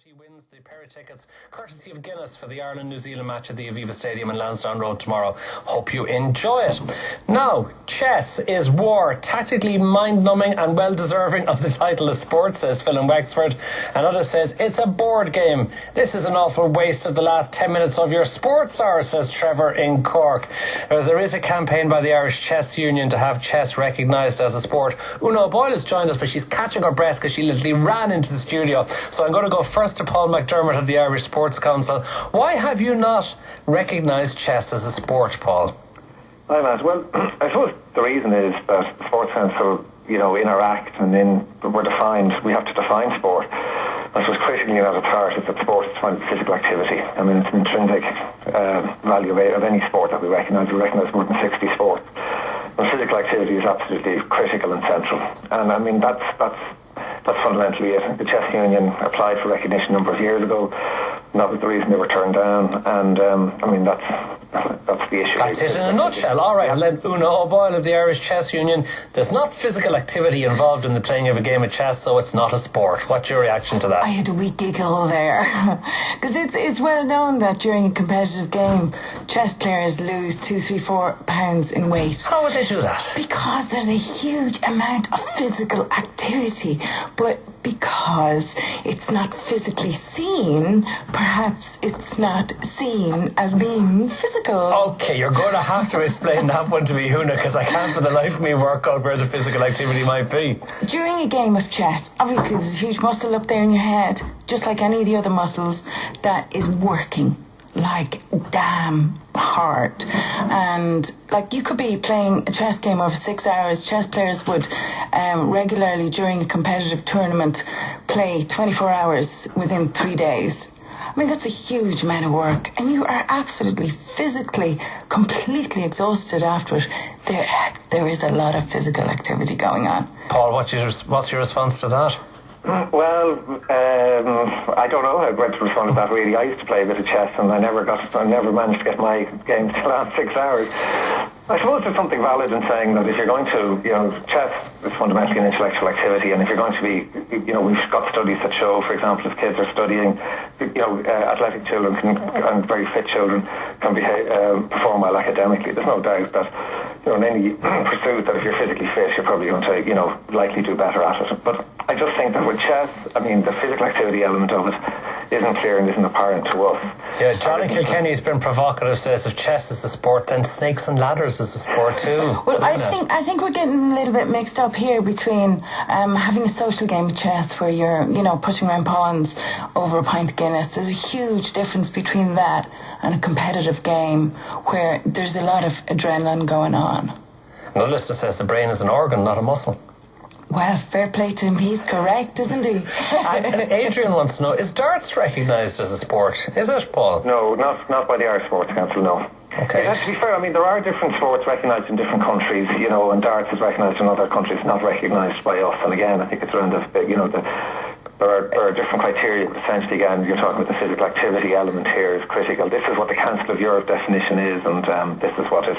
He wins the pair of tickets courtesy of Guinness for the Ireland-New Zealand match at the Aviva Stadium in Lansdowne Road tomorrow. Hope you enjoy it. Now, chess is war, tactically mind-numbing and well-deserving of the title of sport, says Phil in Wexford. Another says, it's a board game. This is an awful waste of the last 10 minutes of your sports hour, says Trevor in Cork. There is a campaign by the Irish Chess Union to have chess recognised as a sport. Una Boyle has joined us, but she's catching her breath because she literally ran into the studio. So I'm going to go first to Paul McDermott of the Irish Sports Council. Why have you not recognised chess as a sport, Paul? Hi, Matt. Well, I suppose the reason is that sports council, interact and we have to define sport. I suppose critically at its heart is that sport is defined as physical activity. I mean, it's an intrinsic value of any sport that we recognise. We recognise more than 60 sports. And physical activity is absolutely critical and central. And I mean, that's fundamentally it. The Chess Union applied for recognition a number of years ago, and that was the reason they were turned down. And that's the issue. That's it in a nutshell. All right, I'll let Una Boyle of the Irish Chess Union. There's not physical activity involved in the playing of a game of chess, so it's not a sport. What's your reaction to that? I had a wee giggle there. Because it's well known that during a competitive game, chess players lose 2, 3, 4 pounds in weight. How would they do that? Because there's a huge amount of physical activity, but because it's not physically seen, perhaps it's not seen as being physical. Okay, you're going to have to explain that one to me, Una, because I can't for the life of me work out where the physical activity might be. During a game of chess, obviously there's a huge muscle up there in your head, just like any of the other muscles, that is working like damn hard. And like you could be playing a chess game over 6 hours. Chess players would regularly during a competitive tournament play 24 hours within 3 days. I mean, that's a huge amount of work, and you are absolutely physically completely exhausted after it. There is a lot of physical activity going on. Paul, what's your response to that? Well, I don't know how to respond to that really. I used to play a bit of chess and I never managed to get my games to last 6 hours. I suppose there's something valid in saying that if you're going to, chess is fundamentally an intellectual activity, and if you're going to be, we've got studies that show, for example, if kids are studying, athletic children and very fit children can perform well academically. There's no doubt that, in any pursuit that if you're physically fit, you're probably going to, likely do better at it. But I just think that with chess, I mean, the physical activity element of it isn't clear and isn't apparent to us. Yeah, Johnny Kilkenny's been provocative, says if chess is a sport, then snakes and ladders is a sport too. Well, I think we're getting a little bit mixed up here between having a social game of chess where you're, pushing around pawns over a pint of Guinness. There's a huge difference between that and a competitive game where there's a lot of adrenaline going on. Another listener says the brain is an organ, not a muscle. Well, fair play to him. He's correct, isn't he? And Adrian wants to know, is darts recognised as a sport? Is it, Paul? No, not by the Irish Sports Council, no. Okay. To be fair, I mean, there are different sports recognised in different countries, and darts is recognised in other countries, not recognised by us. And again, I think it's around there are different criteria, but essentially, again, you're talking about the physical activity element here is critical. This is what the Council of Europe definition is, and this is what is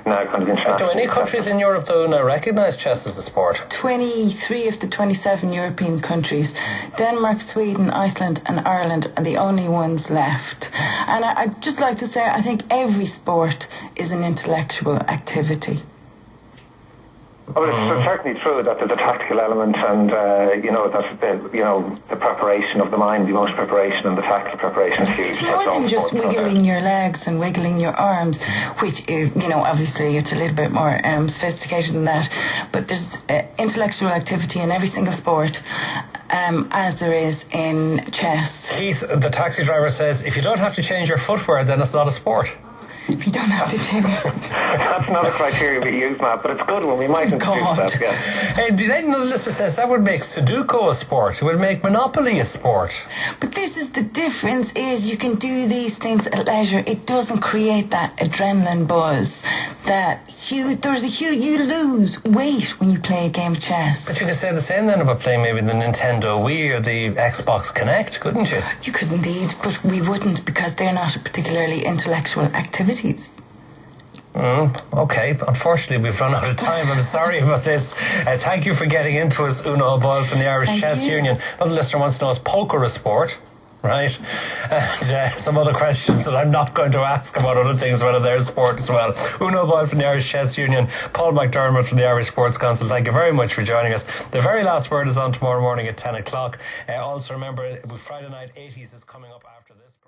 now kind of international. Do any countries in Europe, though, now recognise chess as a sport? 23 of the 27 European countries. Denmark, Sweden, Iceland and Ireland are the only ones left. And I'd just like to say, I think every sport is an intellectual activity. Well, it's certainly true that there's a tactical element, and the preparation of the mind, the emotional preparation, and the tactical preparation is huge. It's more than just wiggling your legs and wiggling your arms, which is, obviously it's a little bit more sophisticated than that. But there's intellectual activity in every single sport, as there is in chess. Keith, the taxi driver, says if you don't have to change your footwear, then it's not a sport. If you don't have to change. That's not a criteria we use, Matt, but it's good when we might introduce that. Yeah. Hey, another listener says that would make Sudoku a sport. It would make Monopoly a sport. But this is the difference: is you can do these things at leisure. It doesn't create that adrenaline buzz. You lose weight when you play a game of chess. But you could say the same then about playing maybe the Nintendo Wii or the Xbox Kinect, couldn't you? You could indeed, but we wouldn't because they're not particularly intellectual activities. Okay, unfortunately we've run out of time. I'm sorry about this. Thank you for getting into us, Una Boyle from the Irish Chess Union. Another listener wants to know, is poker a sport? right? And some other questions that I'm not going to ask about other things, whether they're sport as well. Una Boyle from the Irish Chess Union, Paul McDermott from the Irish Sports Council, thank you very much for joining us. The very last word is on tomorrow morning at 10 o'clock. Also remember, Friday night 80s is coming up after this.